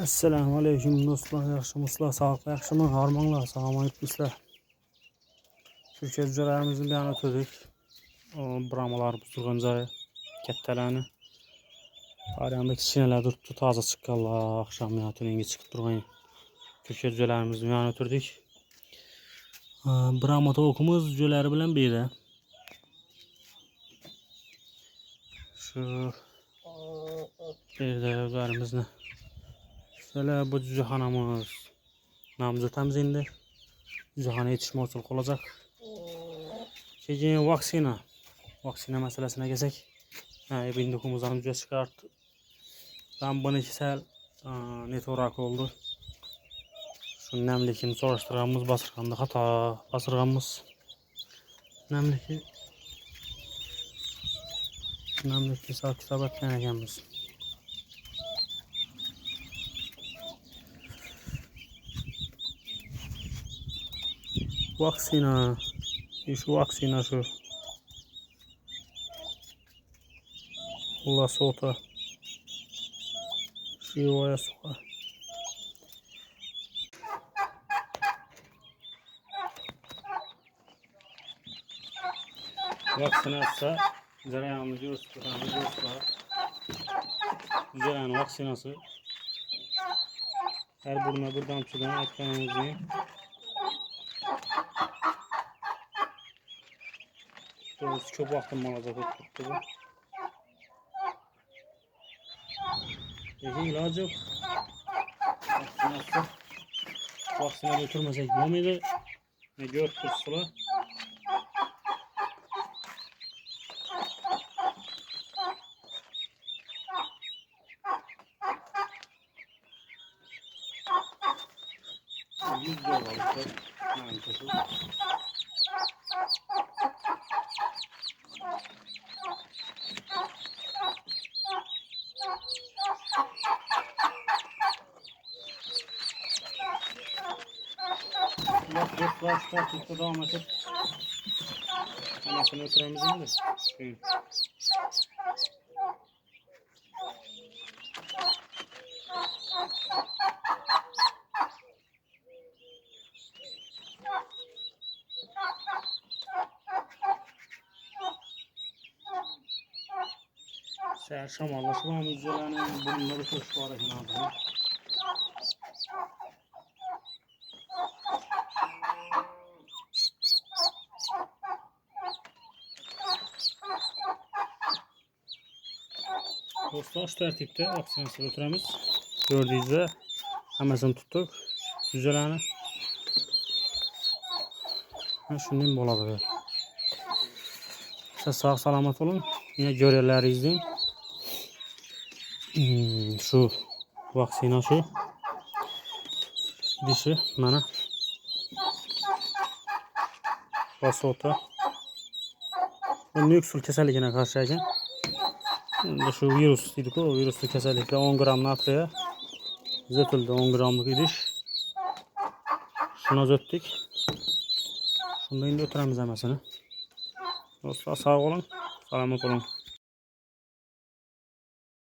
Assalomu alaykum do'stlar, yaxshimisizlar, sog'liqli yaxshimi, hormonlar, salom alaykumlar. Turkiya joylarimizni bilan o'tdik. Bramalar buzilgan joyi, kattalarni. Qarayanda kichkinalar turibdi, toza chiqqanlar, akşam tuningi chiqib turgan. Turkiya joylarimizni bilan o'tdik. Brama tovuqimiz joylari bilan beri. Shu yerda o'zlarimizni. Şöyle bu cücehanamız namzatamiz endi. Cücehana yetishmovchilik olacak. Keyin vaksina masalasına kelsak, bindikumuzdan juda chiqardi. Ben bunu sal neto'roq oldu. Şu namlikini so'rashtirganmiz, bosirganda xato bosirganmiz. Namlikni hisob kitob etgan ekanmiz. Vaksina, şu vaksina şu. Allah soğuta. Şu yuvaya soğuk. Vaksinası zararımız yoksa güzel vaksinası her buruna bir damçıdan atkanımızı doğrusu çok vaktim alacak tuttu bu. İlaç yok. Vaksina götürmesek bu muydu? Ne gör kursula. Dostlar tuttu devam edip anasını ötüremizin de. Seher şamallı şu an üzerlerinin bunları koşu var ekan. Dostlar şu tertipte vaksinası götüremiz. Gördüğünüzde hammasini tuttuk. Güzelani. Şundan bo'ladi. Siz sağ salamat olun. Yine göreleri izleyin. Şu vaksina şu. Dişi mana. Basota. Bu nüksul kasalligine karşı ekan. Şu virus dedik, o viruslu kasallikda 10 gram natriya zetildi, 10 gramlık idish. Shuni o'tdik. Shunda endi o'tiramiz hammasini. Do'stlar sog' bo'ling, salomat bo'ling.